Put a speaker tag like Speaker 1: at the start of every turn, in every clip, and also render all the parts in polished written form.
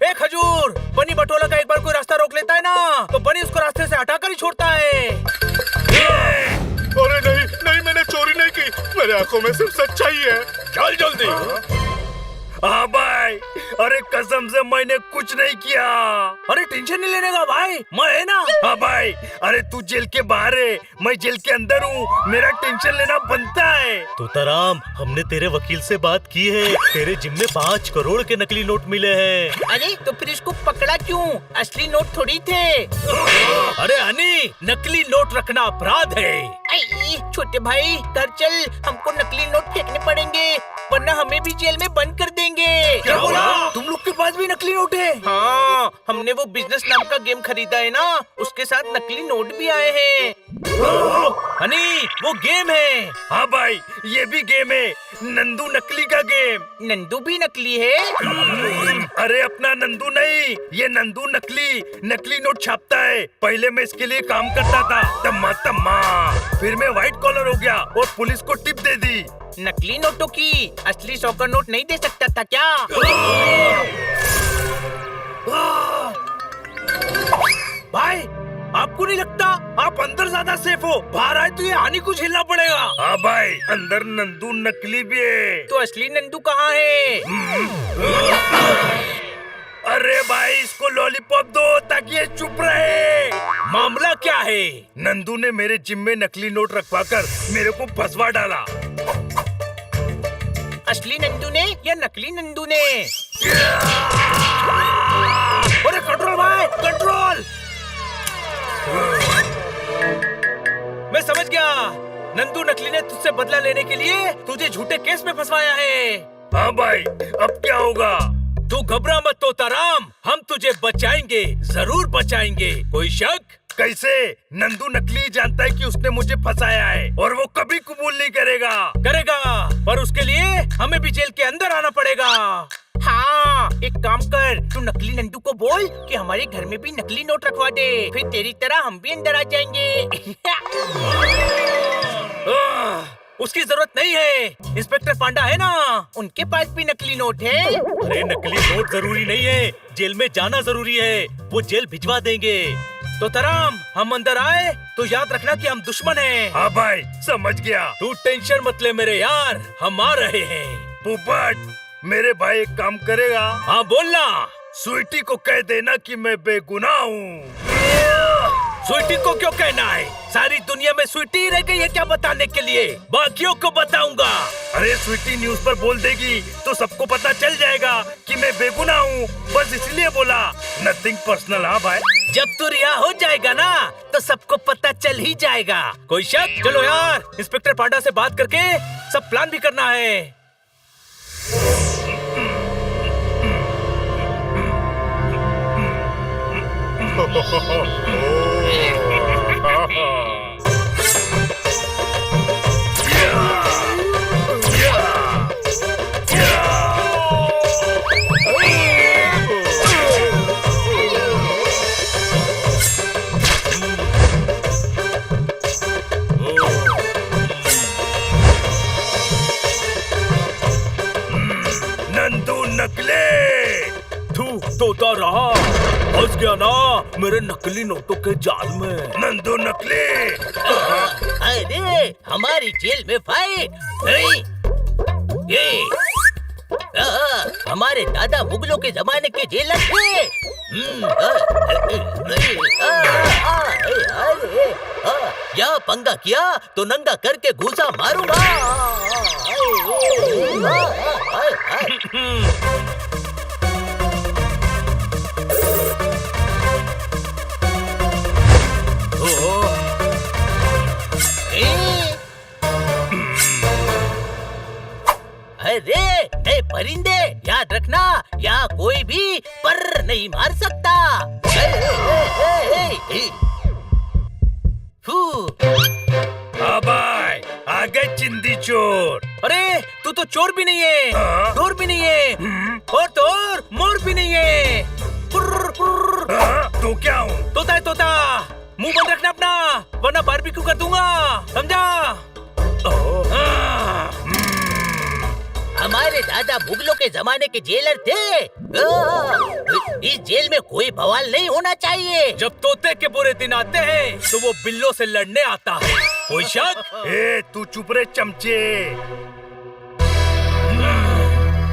Speaker 1: ए खजूर, बनी बटोला का एक बार कोई रास्ता रोक लेता है ना, तो बनी उसको रास्ते से हटाकर ही छोड़ता है।
Speaker 2: अरे नहीं नहीं, मैंने चोरी नहीं की, मेरे आंखों में सिर्फ सच्चाई है।
Speaker 3: चल जल्दी। हाँ भाई, अरे कसम से मैंने कुछ नहीं किया।
Speaker 1: अरे टेंशन नहीं लेने का भाई, मैं है ना।
Speaker 3: हाँ भाई, अरे तू जेल के बाहर है, मैं जेल के अंदर हूँ, मेरा टेंशन लेना बनता है।
Speaker 4: तोताराम, हमने तेरे वकील से बात की है, तेरे जिम्मे 5 करोड़ के नकली नोट मिले हैं।
Speaker 1: अरे तो फिर इसको पकड़ा क्यों? असली नोट थोड़ी थे। अरे हनी, नकली नोट रखना अपराध है। छोटे भाई घर चल, हमको नकली नोट फेंकने पड़ेंगे वरना हमें भी जेल में बंद कर देंगे।
Speaker 3: क्या बोला?
Speaker 1: तुम लोग के पास भी नकली नोट है? हाँ, हमने वो बिजनेस नाम का गेम खरीदा है ना, उसके साथ नकली नोट भी आए हैं। हनी, वो गेम है।
Speaker 3: हाँ भाई, ये भी गेम है, नंदू नकली का गेम।
Speaker 1: नंदू भी नकली है?
Speaker 3: अरे अपना नंदू नहीं, ये नंदू नकली नोट छापता है। पहले मैं इसके लिए काम करता था, तम्मा तम्मा, फिर मैं व्हाइट कॉलर हो गया और पुलिस को टिप दे दी।
Speaker 1: नकली नोटों की असली 100 का नोट नहीं दे सकता था क्या? भाई, आपको नहीं लगता आप अंदर ज्यादा सेफ हो? बाहर आए तो ये हानि को झेलना पड़ेगा।
Speaker 3: हाँ भाई, अंदर नंदू नकली भी है।
Speaker 1: तो असली नंदू कहाँ है?
Speaker 3: अरे भाई, इसको लॉलीपॉप दो ताकि ये चुप रहे।
Speaker 1: मामला क्या है?
Speaker 3: नंदू ने मेरे जिम में नकली नोट रखवाकर मेरे को फंसवा डाला।
Speaker 1: असली नंदू ने या नकली नंदू ने? अरे कंट्रोल भाई, कंट्रोल। मैं समझ गया, नंदू नकली ने तुझसे बदला लेने के लिए तुझे झूठे केस में फंसवाया है।
Speaker 3: हाँ भाई, अब क्या होगा?
Speaker 1: तू घबरा मत तोताराम, हम तुझे बचाएंगे, जरूर बचाएंगे। कोई शक?
Speaker 3: कैसे? नंदू नकली जानता है कि उसने मुझे फंसाया है और वो कभी कबूल नहीं करेगा,
Speaker 1: पर उसके लिए हमें भी जेल के अंदर आना पड़ेगा। हाँ, एक काम कर, तू नकली नंदू को बोल कि हमारे घर में भी नकली नोट रखवा दे, फिर तेरी तरह हम भी अंदर आ जाएंगे। उसकी जरूरत नहीं है, इंस्पेक्टर पांडा है ना, उनके पास भी नकली नोट है।
Speaker 4: अरे नकली नोट जरूरी नहीं है, जेल में जाना जरूरी है, वो जेल भिजवा देंगे।
Speaker 1: तो तराम, हम अंदर आए तो याद रखना कि हम दुश्मन हैं।
Speaker 3: हाँ भाई, समझ गया।
Speaker 1: तू टेंशन मत ले मेरे यार, हम आ रहे हैं।
Speaker 3: पोपट, मेरे भाई एक काम करेगा?
Speaker 1: हाँ बोलना।
Speaker 3: स्वीटी को कह देना कि मैं बेगुनाह हूँ।
Speaker 1: स्वीटी को क्यों कहना है? सारी दुनिया में स्वीटी ही रह गई है क्या बताने के लिए? बाकियों को बताऊंगा।
Speaker 3: अरे स्वीटी न्यूज़ पर बोल देगी तो सबको पता चल जाएगा कि मैं बेगुनाह हूँ, बस इसलिए बोला, नथिंग पर्सनल। हाँ भाई,
Speaker 1: जब तू रिहा हो जाएगा ना तो सबको पता चल ही जाएगा। कोई शक? चलो यार, इंस्पेक्टर पांडा से बात करके सब प्लान भी करना है।
Speaker 3: नंदू नकले।
Speaker 1: तू तोता रहा, फंस गया ना मेरे नकली नोटों के जाल में।
Speaker 3: नंदू नकली।
Speaker 1: अरे हमारी जेल में फाइट। ये हमारे दादा मुगलों के जमाने के जेलर थे। या पंगा किया तो नंगा करके घूसा मारूंगा। अरे ए परिंदे, याद रखना, यहाँ कोई भी पर नहीं मार सकता।
Speaker 3: हाँ भाई, आ गए चिंदी चोर।
Speaker 1: अरे तू तो चोर भी नहीं है, चोर भी नहीं है, और तो और मोर भी नहीं है।
Speaker 3: तो क्या हूँ?
Speaker 1: तोता है तोता। मुंह बंद रखना अपना, वरना बारबेक्यू कर दूंगा, समझा? हमारे दादा मुगलों के जमाने के जेलर थे। इस जेल में कोई बवाल नहीं होना चाहिए।
Speaker 3: जब तोते के बुरे दिन आते हैं तो वो बिल्लों से लड़ने आता है। कोई शक? ए तू चुप रहे चमचे।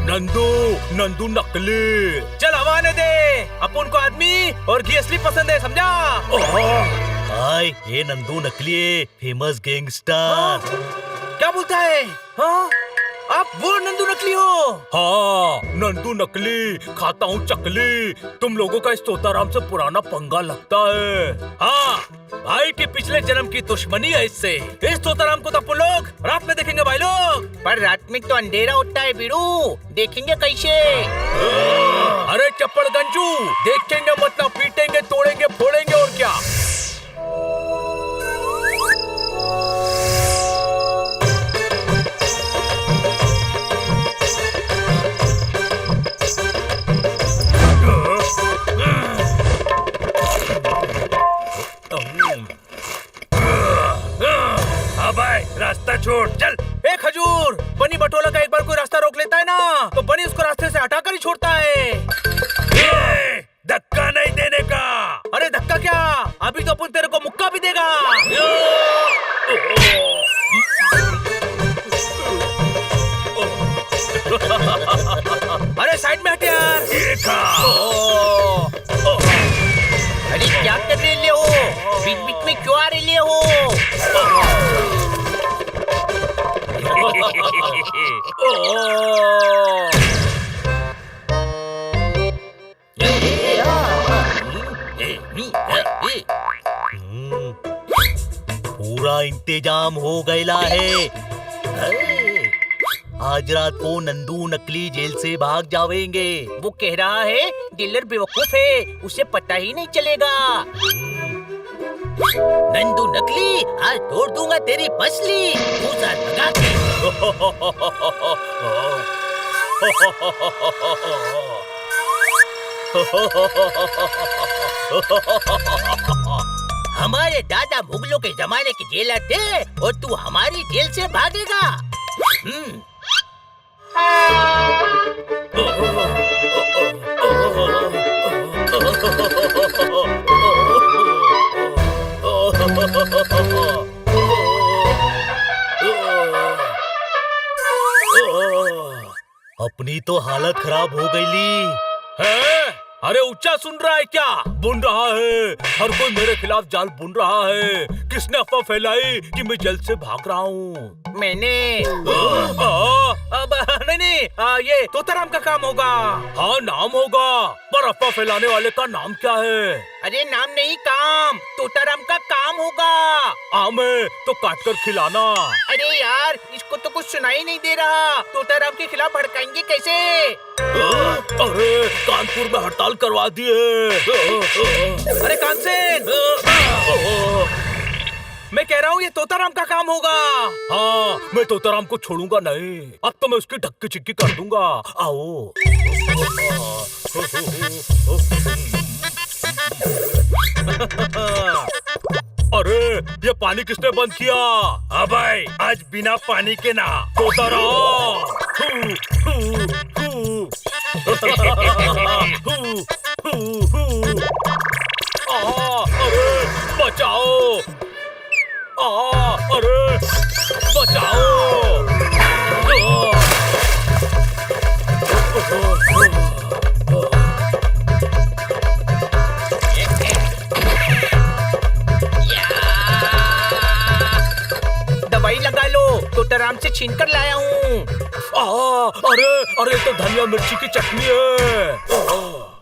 Speaker 3: नंदू नकली।
Speaker 1: चल हवा आने दे। अपन को आदमी और घी असली पसंद है, समझा?
Speaker 4: हाय, ये नंदू नकली है, फेमस गैंगस्टर।
Speaker 1: क्या बोलता है? हाँ? आप वो नंदू नकली हो?
Speaker 3: हाँ, नंदू नकली, खाता हूँ चकली। तुम लोगों का इस तोताराम से पुराना पंगा लगता है। हाँ, भाई की पिछले जन्म की दुश्मनी है इससे। इस तोताराम को तो अपन लोग रात में देखेंगे भाई लोग।
Speaker 1: पर रात में तो अंधेरा होता है बीड़ू, देखेंगे कैसे?
Speaker 3: अरे चप्पड़ गंजू, देखेंगे मतलब पीटेंगे, तोड़ेंगे, फोड़ेंगे और क्या। रास्ता छोड़ चल।
Speaker 1: ए खजूर, बनी बटोला का एक बार कोई रास्ता रोक लेता है ना तो बनी उसको रास्ते से हटाकर ही छोड़ता है।
Speaker 3: धक्का नहीं देने का।
Speaker 1: अरे धक्का क्या, अभी तो अपन तेरे को मुक्का भी देगा। अरे साइड में हट यार। अरे क्या कर रहे हो, बीच बीच में क्यों आ रहे हो?
Speaker 4: पूरा इंतजाम हो गया है। आज रात को नंदू नकली जेल से भाग जावेंगे।
Speaker 1: वो कह रहा है डीलर बेवकूफ है, उसे पता ही नहीं चलेगा। नंदू नकली, आज तोड़ दूंगा तेरी पसली, पूजा लगा के। हमारे दादा मुगलों के जमाने के जेलर थे और तू हमारी जेल से भागेगा।
Speaker 4: अपनी तो हालत खराब हो गई ली
Speaker 3: है। अरे ऊंचा सुन रहा है क्या? बुन रहा है, हर कोई मेरे खिलाफ जाल बुन रहा है। किसने अफवाह फैलाई कि मैं जेल से भाग रहा हूँ?
Speaker 1: मैंने। अब नहीं, ये तोताराम का काम होगा।
Speaker 3: हाँ नाम होगा, पर अफवाह फैलाने वाले का नाम क्या है?
Speaker 1: अरे नाम नहीं, काम। तोताराम का काम होगा।
Speaker 3: आमे तो काट कर खिलाना।
Speaker 1: अरे यार, इसको तो कुछ सुनाई नहीं दे रहा। तोताराम के खिलाफ भड़काएंगे कैसे?
Speaker 3: अरे कानपुर में हड़ताल करवा दिए।
Speaker 1: अरे कानसेन, मैं कह रहा हूँ ये तोताराम का काम होगा।
Speaker 3: हाँ, मैं तोताराम को छोड़ूंगा नहीं। अब तो मैं उसकी ढक्की चिक्की कर दूंगा। आओ। अरे ये पानी किसने बंद किया? हाँ भाई, आज बिना पानी के ना। तोताराम। अरे बचाओ। अरे बचाओ।
Speaker 1: दवाई लगा लो, तोताराम से छीन कर लाया हूँ।
Speaker 3: अरे तो धनिया मिर्ची की चटनी है।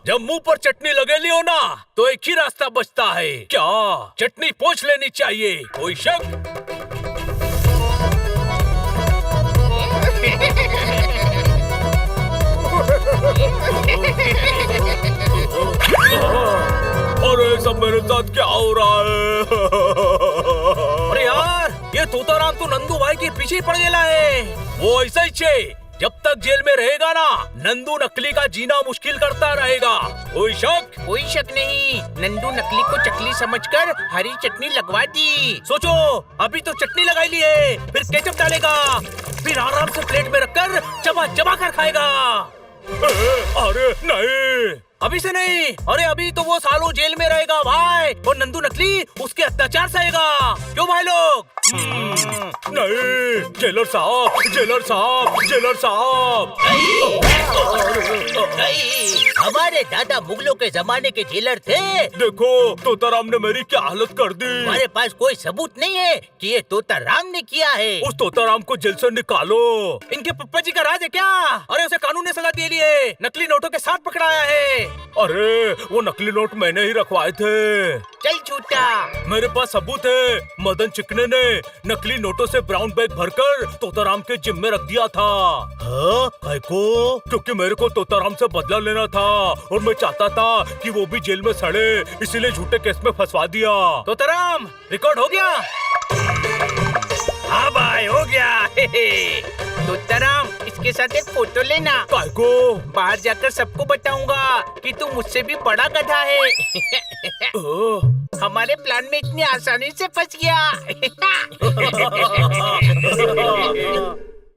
Speaker 3: जब मुंह पर चटनी लगे लियो ना तो एक ही रास्ता बचता है। क्या चटनी पोंछ लेनी चाहिए? कोई शक? अरे सब मेरे साथ क्या हो रहा है?
Speaker 1: अरे यार, ये तोताराम तो नंदू भाई के पीछे ही पड़ गया है।
Speaker 3: वो ऐसा ही छे, जब तक जेल में रहेगा ना नंदू नकली का जीना मुश्किल करता रहेगा। कोई शक?
Speaker 1: कोई शक नहीं। नंदू नकली को चकली समझकर हरी चटनी लगवा दी। सोचो, अभी तो चटनी लगाई ली है, फिर केचप डालेगा, फिर आराम से प्लेट में रखकर चबा चबा कर खाएगा।
Speaker 3: अरे नहीं,
Speaker 1: अभी से नहीं। अरे अभी तो वो सालों जेल में रहेगा भाई, और नंदू नकली उसके अत्याचार सहेगा। क्यों भाई लोग?
Speaker 3: नहीं, जेलर साहब, जेलर साहब, जेलर साहब।
Speaker 1: हमारे दादा मुगलों के जमाने के जेलर थे।
Speaker 3: देखो तोताराम ने मेरी क्या हालत कर दी।
Speaker 1: हमारे पास कोई सबूत नहीं है कि ये तोताराम ने किया है।
Speaker 3: उस तोताराम को जेल से निकालो।
Speaker 1: इनके पप्पा जी का राज है क्या? अरे उसे कानून ने सजा दे दी है, नकली नोटों के साथ पकड़ाया है।
Speaker 3: अरे वो नकली नोट मैंने ही रखवाए थे।
Speaker 1: चल छूटा।
Speaker 3: मेरे पास सबूत है, मदन चिकने ने नकली नोटों से ब्राउन बैग भरकर तोताराम के जिम में रख दिया था।
Speaker 4: हाँ, काय को?
Speaker 3: क्योंकि मेरे को तोताराम से बदला लेना था और मैं चाहता था कि वो भी जेल में सड़े, इसीलिए झूठे केस में फंसवा दिया।
Speaker 1: तोताराम रिकॉर्ड हो गया? हाँ भाई हो गया। तोताराम इसके साथ एक फोटो लेना।
Speaker 3: काय को?
Speaker 1: बाहर जाकर सबको बताऊंगा कि तू मुझसे भी बड़ा गधा है। हमारे प्लान में इतनी आसानी से फंस गया।